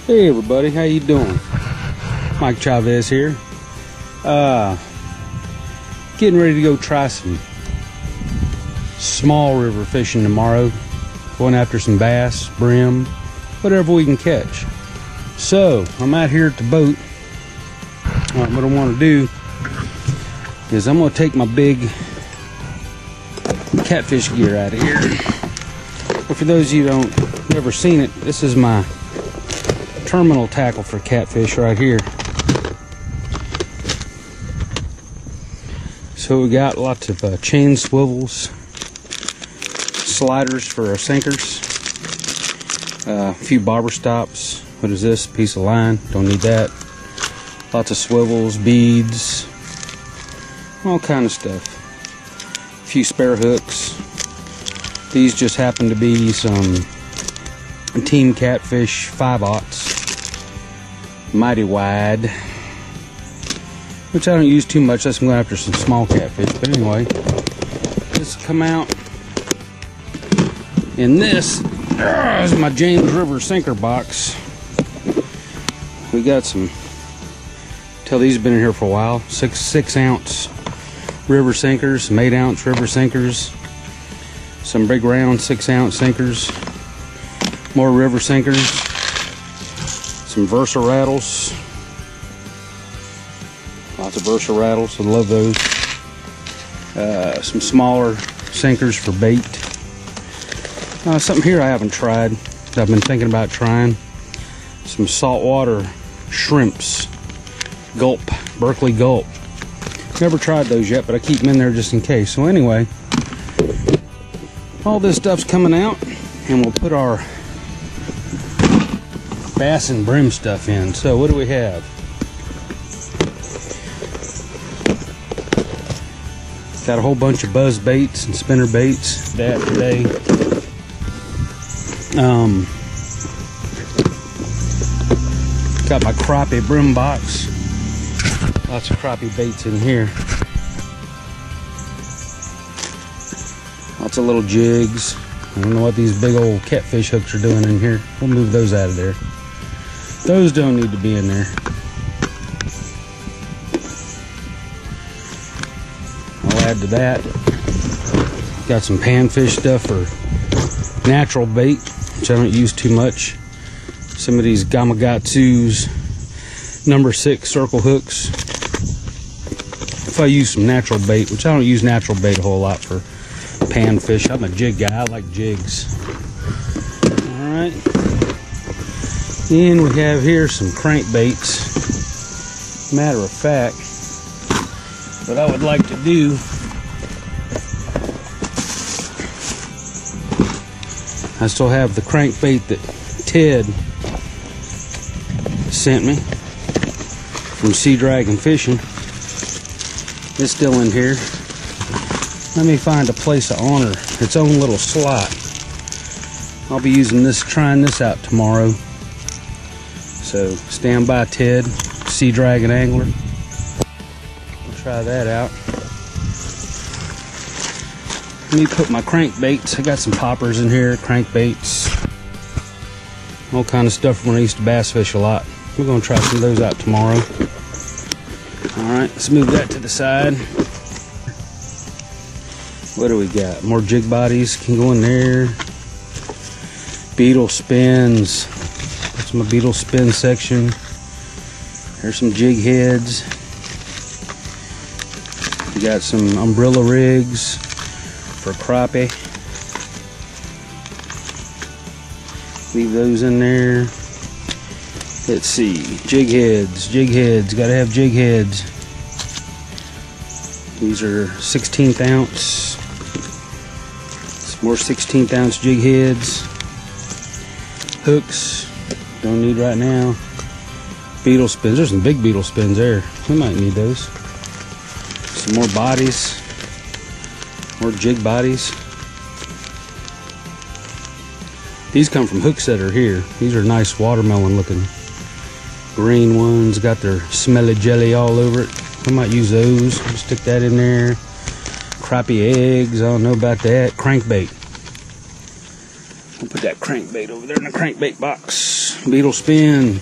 Hey everybody, how you doing? Mike Chavez here. Getting ready to go try some small river fishing tomorrow. Going after some bass, bream, whatever we can catch. So, I'm out here at the boat. What I want to do is I'm going to take my big catfish gear out of here. But for those of you who don't never seen it, this is my terminal tackle for catfish right here. So we got lots of chain swivels, sliders for our sinkers, a few bobber stops. What is this? Piece of line, don't need that. Lots of swivels, beads, all kind of stuff. A few spare hooks. These just happen to be some Team Catfish 5/0 mighty wide, which I don't use too much. That's going after some small catfish. But anyway, this come out in this. This is my James River sinker box. We got some. Tell these have been in here for a while. 6-ounce river sinkers, some 8-ounce river sinkers, some big round 6-ounce sinkers, more river sinkers, some Versa rattles, lots of Versa rattles, I love those. Some smaller sinkers for bait. Something here I haven't tried that I've been thinking about trying. Some saltwater shrimps, gulp, Berkeley gulp. Never tried those yet, but I keep them in there just in case. So anyway, all this stuff's coming out, and we'll put our bass and bream stuff in. So what do we have? Got a whole bunch of buzz baits and spinner baits that today. Got my crappie bream box. Lots of crappie baits in here. Lots of little jigs. I don't know what these big old catfish hooks are doing in here. We'll move those out of there. Those don't need to be in there. I'll add to that. Got some panfish stuff for natural bait, which I don't use too much. Some of these Gamakatsu's number 6 circle hooks. If I use some natural bait, which I don't use natural bait a whole lot for panfish. I'm a jig guy. I like jigs. Alright. And we have here some crankbaits. Matter of fact, what I would like to do, I still have the crankbait that Ted sent me from Sea Dragon Fishing. It's still in here. Let me find a place to honor its own little slot. I'll be using this, trying this out tomorrow. So stand by, Ted, Sea Dragon Angler. We'll try that out. Let me put my crankbaits. I got some poppers in here, crankbaits, all kind of stuff when I used to bass fish a lot. We're gonna try some of those out tomorrow. All right, let's move that to the side. What do we got? More jig bodies can go in there. Beetle spins. That's my beetle spin section. There's some jig heads. We got some umbrella rigs for crappie. Leave those in there. Let's see. Jig heads. Jig heads. Gotta have jig heads. These are 16th ounce. More 16th ounce jig heads. Hooks. Don't need right now. Beetle spins. There's some big beetle spins there. We might need those. Some more bodies. More jig bodies. These come from hooks that are here. These are nice watermelon looking green ones. Got their smelly jelly all over it. We might use those. We'll stick that in there. Crappie eggs. I don't know about that. Crankbait. We'll put that crankbait over there in the crankbait box. Beetle spin.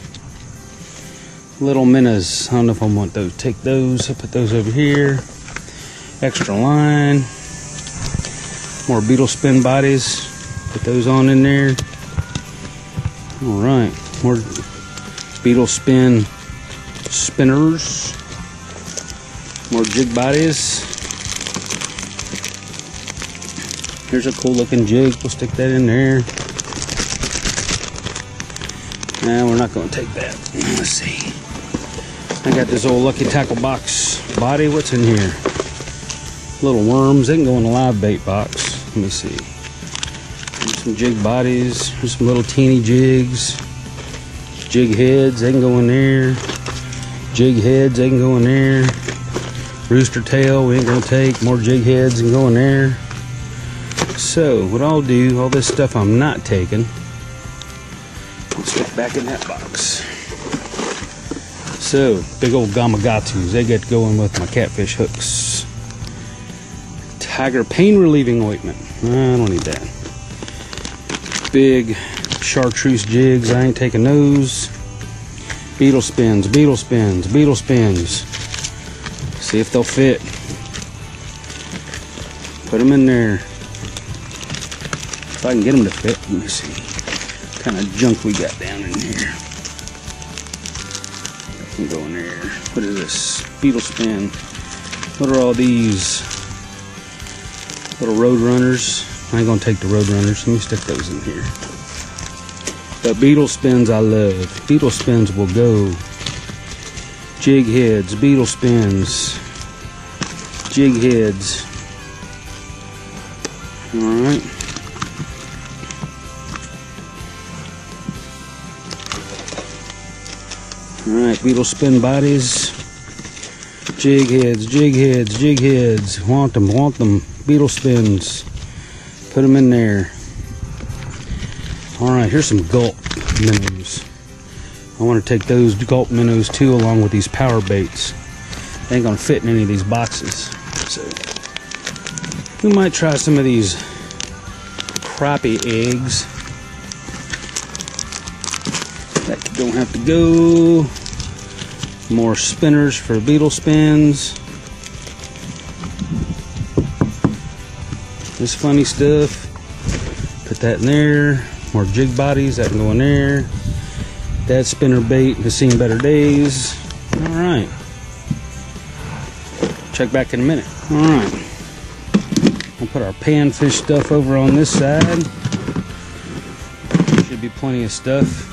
Little minnows. I don't know if I want those. Take those. I'll put those over here. Extra line. More beetle spin bodies. Put those on in there. Alright. More beetle spin spinners. More jig bodies. Here's a cool looking jig. We'll stick that in there. Nah, we're not going to take that. Let's see. I got this old Lucky Tackle box body. What's in here? Little worms. They can go in a live bait box. Let me see. There's some jig bodies. There's some little teeny jigs. Jig heads. They can go in there. Jig heads. They can go in there. Rooster tail. We ain't going to take. More jig heads can go in there. So, what I'll do, all this stuff I'm not taking, I'll stick back in that box. So, big old Gamakatsus, they get going with my catfish hooks. Tiger pain relieving ointment. I don't need that. Big chartreuse jigs, I ain't taking those. Beetle spins, beetle spins, beetle spins. See if they'll fit. Put them in there. If I can get them to fit. Let me see. What kind of junk we got down in here. Can go in there. What is this? Beetle spin. What are all these? Little road runners. I ain't gonna take the road runners. Let me stick those in here. But beetle spins I love. Beetle spins will go. Jig heads, beetle spins, jig heads. Alright. Alright, beetle spin bodies, jig heads, jig heads, jig heads. Want them, want them. Beetle spins. Put them in there. Alright, here's some gulp minnows. I want to take those gulp minnows too, along with these power baits. They ain't gonna fit in any of these boxes. So, we might try some of these crappie eggs. That don't have to go. More spinners for beetle spins. This funny stuff. Put that in there. More jig bodies. That can go in there. That spinner bait has seen better days. Alright. Check back in a minute. Alright. We'll put our panfish stuff over on this side. Should be plenty of stuff.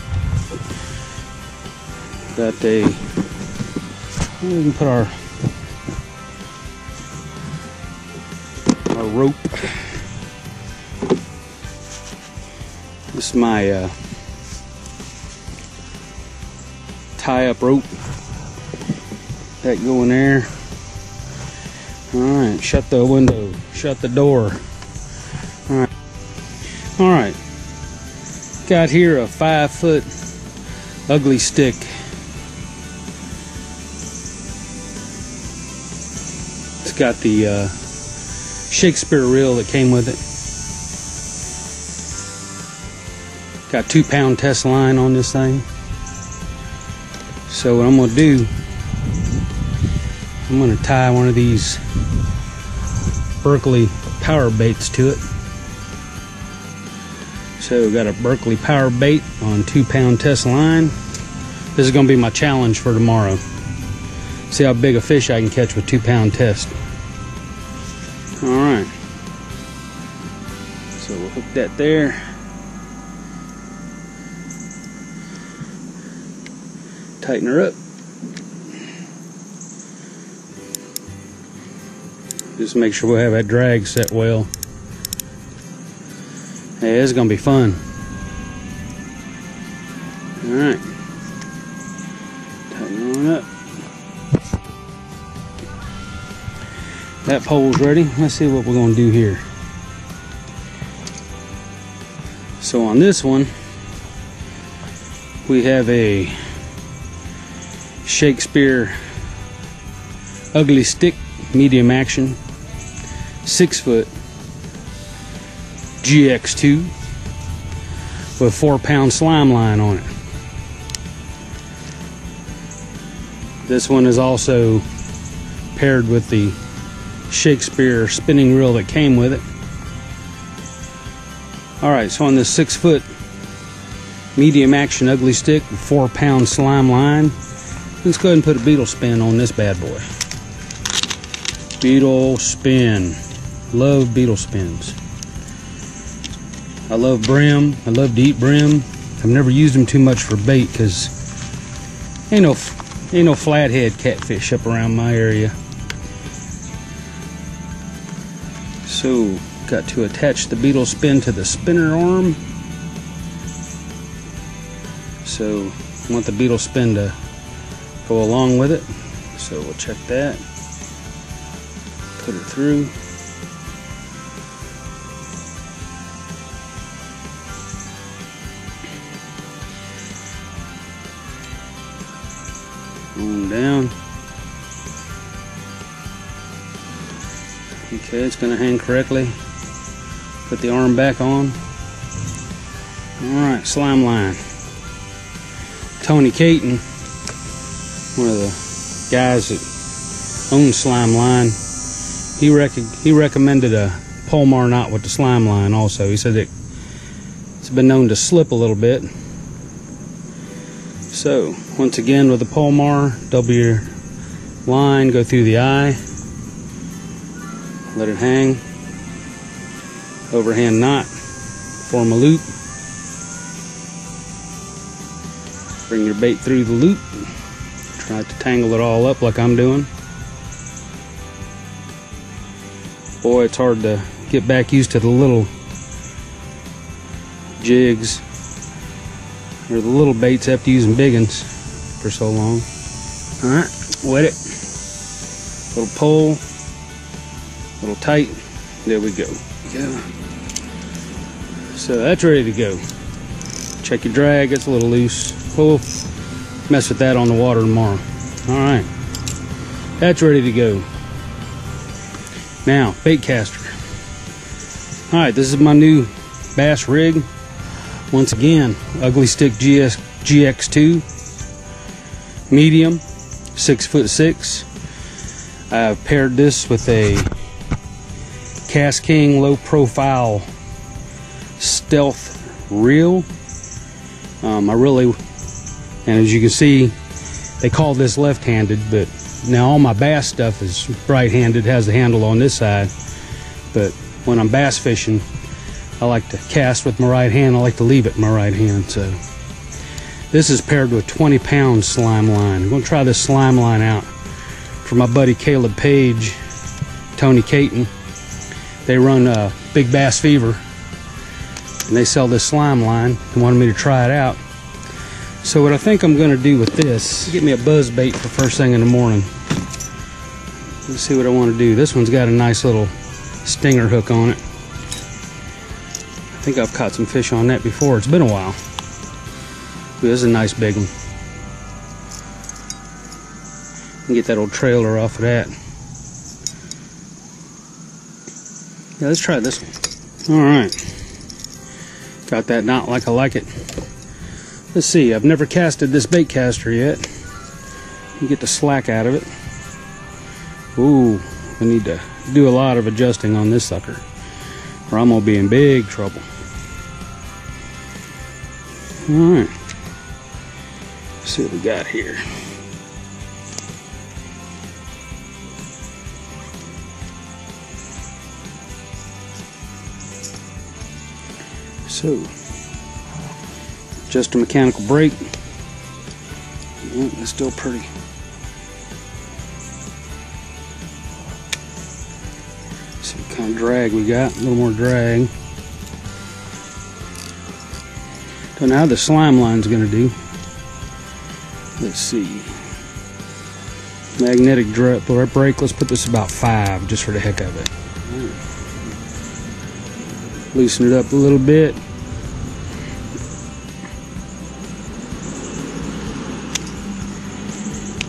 Got a... We can put our rope. This is my tie-up rope. That go in there. Alright, shut the window. Shut the door. Alright. Alright. Got here a 5-foot ugly stick. It's got the Shakespeare reel that came with it. Got 2-pound test line on this thing. So what I'm going to do, I'm going to tie one of these Berkeley power baits to it. So we got a Berkeley power bait on 2-pound test line. This is going to be my challenge for tomorrow. See how big a fish I can catch with 2-pound test. Alright. So we'll hook that there. Tighten her up. Just make sure we have that drag set well. Hey, this is going to be fun. Alright. Tighten on up. That pole's ready. Let's see what we're going to do here. So on this one, we have a Shakespeare ugly stick, medium action, 6-foot GX2 with 4-pound slime line on it. This one is also paired with the Shakespeare spinning reel that came with it. Alright, so on this 6-foot medium action ugly stick with 4-pound slime line, let's go ahead and put a beetle spin on this bad boy. Beetle spin. Love beetle spins. I love brim. I love to eat brim. I've never used them too much for bait because ain't no flathead catfish up around my area. So got to attach the beetle spin to the spinner arm. So I want the beetle spin to go along with it. So we'll check that. Put it through. On down. Okay, it's going to hang correctly. Put the arm back on. Alright, slime line. Tony Caton, one of the guys that owns Slime Line, he recommended a Polmar knot with the slime line also. He said it's been known to slip a little bit. So, once again with the Polmar, double your line, go through the eye, let it hang, overhand knot, form a loop, bring your bait through the loop, try to tangle it all up like I'm doing. Boy, it's hard to get back used to the little jigs or the little baits after using big ones for so long. Alright, wet it. Little pull, little tight. There we go. So that's ready to go. Check your drag, it's a little loose. We'll mess with that on the water tomorrow. Alright, that's ready to go. Now, bait caster. Alright, this is my new bass rig. Once again, Ugly Stick GX2, medium, 6'6". I've paired this with a Cast King low profile stealth reel. And as you can see, they call this left-handed, but now all my bass stuff is right-handed, has the handle on this side. But when I'm bass fishing, I like to cast with my right hand. I like to leave it in my right hand. So this is paired with 20-pound slime line. I'm going to try this slime line out for my buddy Caleb Page, Tony Caton. They run Big Bass Fever, and they sell this slime line. They wanted me to try it out. So what I think I'm going to do with this, get me a buzz bait for first thing in the morning. Let's see what I want to do. This one's got a nice little stinger hook on it. I think I've caught some fish on that before. It's been a while. But this is a nice big one. And get that old trailer off of that. Yeah, let's try this one. Alright. Got that knot like I like it. Let's see, I've never casted this bait caster yet. You get the slack out of it. Ooh, I need to do a lot of adjusting on this sucker, or I'm gonna be in big trouble. Alright. Let's see what we got here. So, just a mechanical brake. It's still pretty. See what kind of drag we got. A little more drag. Don't know how the slime line's going to do. Let's see. Magnetic brake. Let's put this about 5 just for the heck of it. Loosen it up a little bit.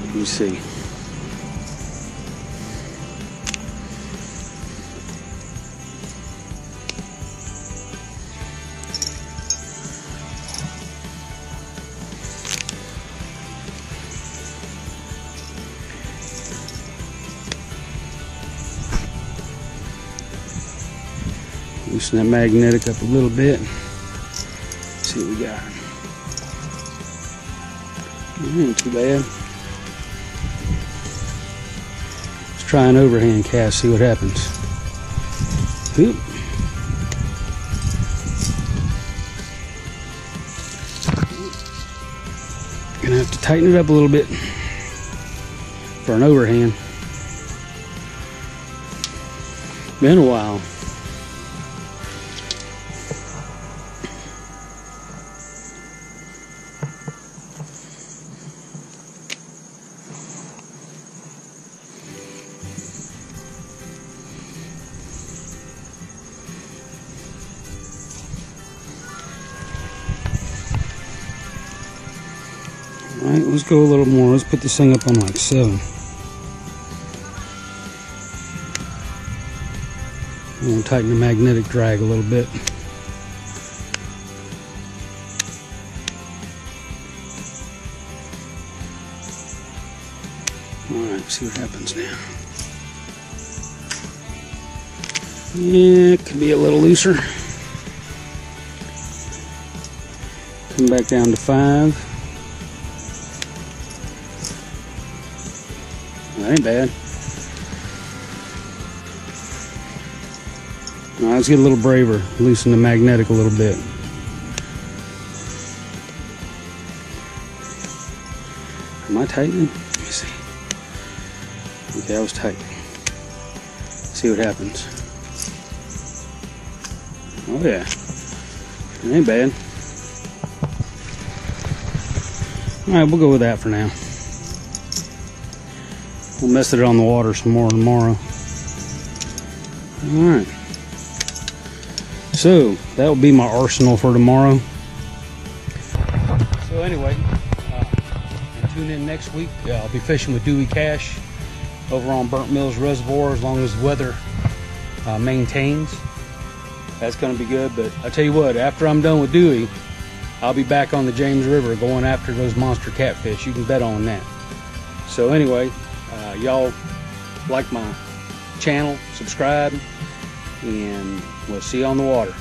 Let me see. Loosen that magnetic up a little bit. See what we got. Ain't too bad. Let's try an overhand cast, see what happens. Oop. Gonna have to tighten it up a little bit for an overhand. Been a while. Alright, let's go a little more. Let's put this thing up on like 7. I'm going to tighten the magnetic drag a little bit. Alright, see what happens now. Yeah, it could be a little looser. Come back down to 5. That ain't bad. All right, let's get a little braver. Loosen the magnetic a little bit. Am I tightening? Let me see. Okay, I was tightening. See what happens. Oh yeah, it ain't bad. All right, we'll go with that for now. We'll mess it on the water some more tomorrow. Alright. So, that will be my arsenal for tomorrow. So anyway, tune in next week. I'll be fishing with Dewey Cash over on Burnt Mills Reservoir as long as the weather maintains. That's going to be good. But I tell you what, after I'm done with Dewey, I'll be back on the James River going after those monster catfish. You can bet on that. So anyway, y'all like my channel, subscribe, and we'll see you on the water.